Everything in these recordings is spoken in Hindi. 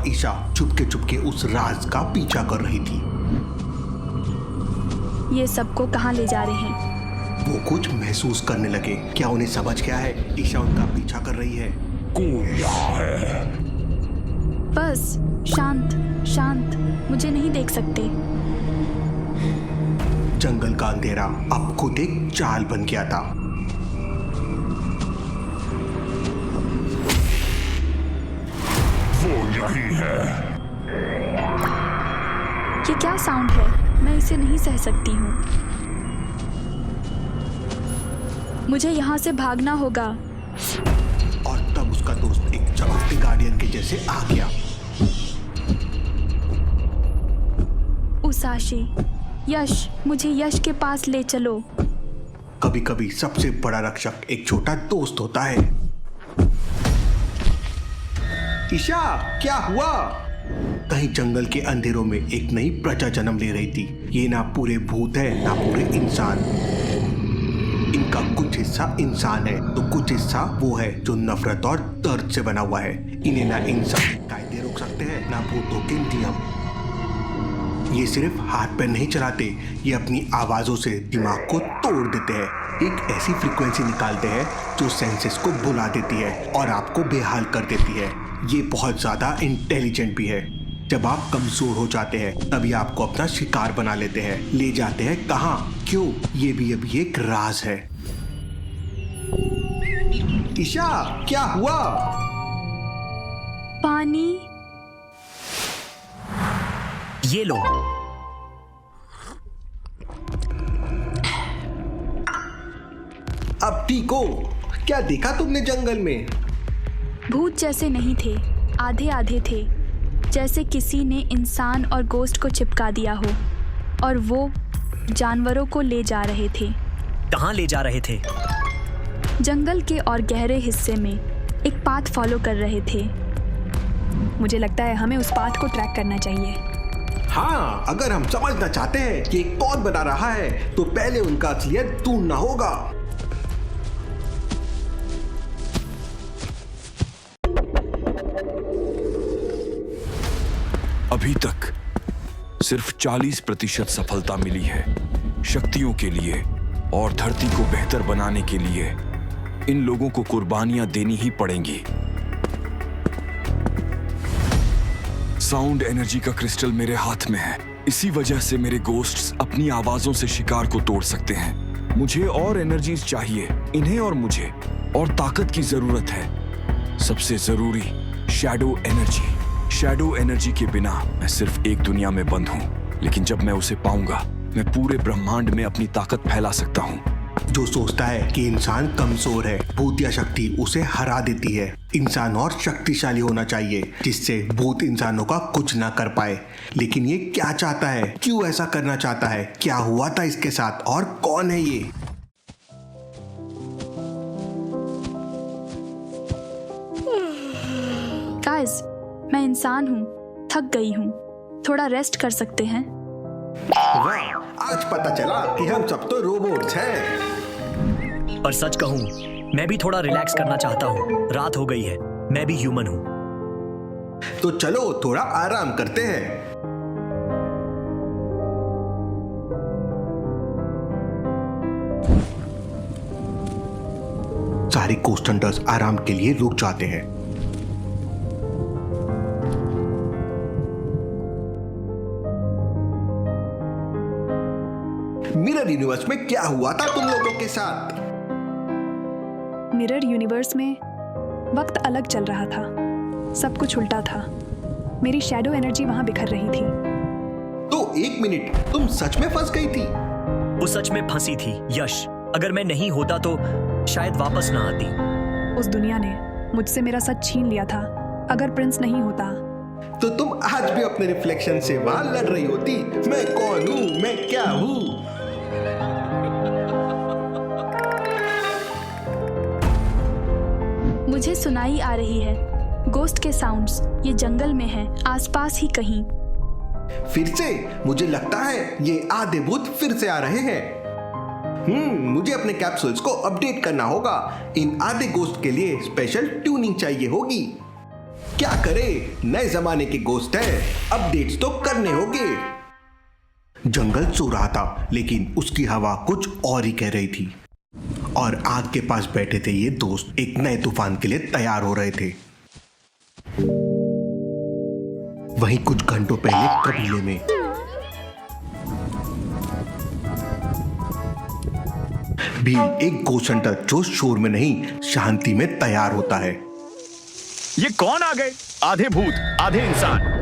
और ईशा चुपके चुपके उस राज का पीछा कर रही थी। ये सबको कहाँ ले जा रहे हैं? वो कुछ महसूस करने लगे। क्या उन्हें समझ गया है? ईशा उनका पीछा कर रही है। कौन यहाँ है? बस शांत शांत, मुझे नहीं देख सकते। जंगल का अंधेरा अब खुद एक जाल बन गया था। वो यही है। ये क्या साउंड है? मैं इसे नहीं सह सकती हूँ। मुझे यहाँ से भागना होगा। और तब उसका दोस्त एक चमकते गार्डियन के जैसे आ गया। उसाशी, यश, मुझे यश के पास ले चलो। कभी कभी सबसे बड़ा रक्षक एक छोटा दोस्त होता है। ईशा, क्या हुआ? कहीं जंगल के अंधेरों में एक नई प्रजा जन्म ले रही थी। ये ना पूरे भूत है ना पूरे इंसान। इनका कुछ हिस्सा इंसान है तो कुछ हिस्सा वो है जो नफरत और दर्द से बना हुआ है। इन्हें ना इंसान कायदे रोक सकते हैं ना भूतों के नियम। ये सिर्फ हाथ पैर नहीं चलाते, ये अपनी आवाजों से दिमाग को तोड़ देते हैं। एक ऐसी फ्रीक्वेंसी निकालते हैं जो सेंसेस को बुला देती है और आपको बेहाल कर देती है। ये बहुत ज्यादा इंटेलिजेंट भी है। जब आप कमजोर हो जाते हैं तभी आपको अपना शिकार बना लेते हैं। ले जाते हैं कहाँ, क्यों, ये भी अभी एक राज है। ईशा, क्या हुआ? पानी। ये लो। अब ठीक हो? क्या देखा तुमने जंगल में? भूत जैसे नहीं थे, आधे आधे थे, जैसे किसी ने इंसान और गोश्त को चिपका दिया हो और वो जानवरों को ले जा रहे थे। कहाँ ले जा रहे थे? जंगल के और गहरे हिस्से में एक पाथ फॉलो कर रहे थे। मुझे लगता है हमें उस पाथ को ट्रैक करना चाहिए। हाँ, अगर हम समझना चाहते हैं कि कौन बना रहा है तो पहले उनका असलियत ढूंढना होगा। अभी तक सिर्फ 40% सफलता मिली है। शक्तियों के लिए और धरती को बेहतर बनाने के लिए इन लोगों को कुर्बानियां देनी ही पड़ेंगी। साउंड एनर्जी का क्रिस्टल मेरे हाथ में है। इसी वजह से मेरे गोस्ट्स अपनी आवाजों से शिकार को तोड़ सकते हैं। मुझे और एनर्जीज चाहिए, इन्हें और मुझे और ताकत की जरूरत है। सबसे जरूरी शैडो एनर्जी। शैडो एनर्जी के बिना मैं सिर्फ एक दुनिया में बंद हूं, लेकिन जब मैं उसे पाऊंगा मैं पूरे ब्रह्मांड में अपनी ताकत फैला सकता हूं। जो सोचता है कि इंसान कमजोर है, भूत या शक्ति उसे हरा देती है। इंसान और शक्तिशाली होना चाहिए जिससे भूत इंसानों का कुछ ना कर पाए। लेकिन ये क्या चाहता है? क्यों ऐसा करना चाहता है? क्या हुआ था इसके साथ और कौन है ये? गाइस, मैं इंसान हूँ, थक गई हूँ, थोड़ा रेस्ट कर सकते हैं? वाह, आज पता चला कि हम सब तो रोबोट्स हैं। पर सच कहूँ, मैं भी थोड़ा रिलैक्स करना चाहता हूँ। रात हो गई है, मैं भी ह्यूमन हूँ। तो चलो थोड़ा आराम करते हैं। सारे गोस्ट हंटर्स आराम के लिए रुक जाते हैं। मिरर यूनिवर्स में क्या हुआ था तुम लोगों के साथ? मिरर यूनिवर्स में वक्त अलग चल रहा था, सब कुछ उल्टा था। मेरी शैडो एनर्जी वहां बिखर रही थी। तो एक मिनट, तुम सच में फंस गई थी? वो सच में फंसी थी यश। अगर मैं नहीं होता तो शायद वापस ना आती। उस दुनिया ने मुझसे मेरा सच छीन लिया था। अगर प्रिंस नहीं होता तो तुम आज भी अपने रिफ्लेक्शन से वहां लड़ रही होती। मैं कौन हूँ, मैं क्या हूँ? मुझे सुनाई आ रही है गोस्ट के साउंड्स। ये जंगल में है, आसपास ही कहीं। फिर से? मुझे लगता है ये आधे भूत फिर से आ रहे हैं। मुझे अपने कैप्सूल्स को अपडेट करना होगा। इन आधे गोस्ट के लिए स्पेशल ट्यूनिंग चाहिए होगी। क्या करे, नए जमाने के गोश्त है, अपडेट्स तो करने होंगे। जंगल सो रहा था, लेकिन उसकी हवा कुछ और ही कह रही थी। और आग के पास बैठे थे ये दोस्त एक नए तूफान के लिए तैयार हो रहे थे। वहीं कुछ घंटों पहले कबीले में भी एक गोश्त हंटर जो शोर में नहीं शांति में तैयार होता है। ये कौन आ गए? आधे भूत आधे इंसान।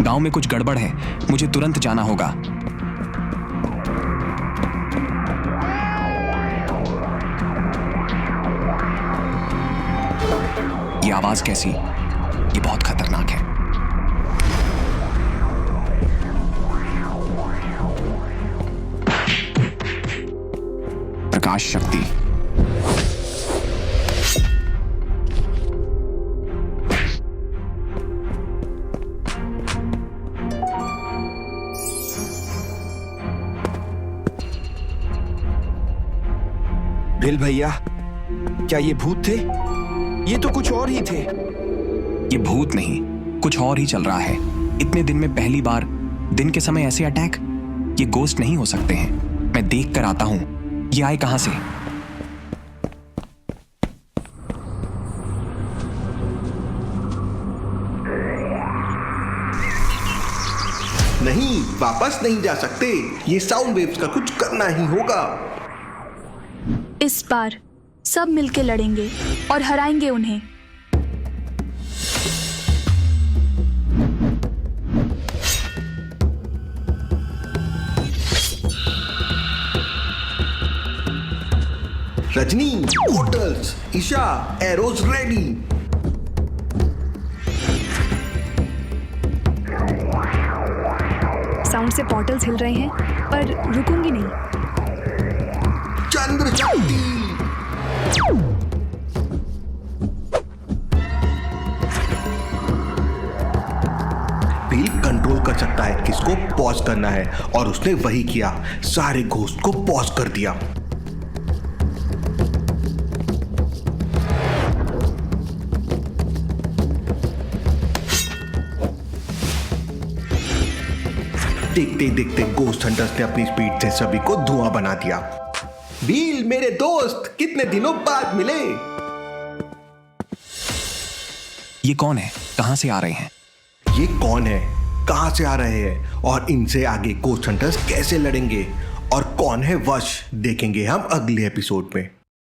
गांव में कुछ गड़बड़ है, मुझे तुरंत जाना होगा। ये आवाज कैसी? ये बहुत खतरनाक है। प्रकाश शक्ति। बिल भैया, क्या ये भूत थे? ये तो कुछ और ही थे। ये भूत नहीं, कुछ और ही चल रहा है। इतने दिन में पहली बार दिन के समय ऐसे अटैक। ये गोस्ट नहीं हो सकते हैं। मैं देख कर आता हूं, ये आए कहां से? नहीं, वापस नहीं जा सकते। ये साउंड वेव्स का कुछ करना ही होगा। इस बार सब मिलके लड़ेंगे और हराएंगे उन्हें। Rajni, portals, Isha, arrows ready. Sound से पोर्टल्स हिल रहे हैं, पर रुकूंगी नहीं। चंद्र शक्ति। बिल कंट्रोल कर सकता है किसको पॉज करना है, और उसने वही किया। सारे घोस्ट को पॉज कर दिया। देखते देखते गोस्ट हंटर्स ने अपनी स्पीड से सभी को धुआं बना दिया। बील मेरे दोस्त, कितने दिनों बाद मिले। ये कौन है? कहां से आ रहे हैं? ये कौन है, कहां से आ रहे हैं, और इनसे आगे गोस्ट हंटर्स कैसे लड़ेंगे, और कौन है वश, देखेंगे हम अगले एपिसोड में।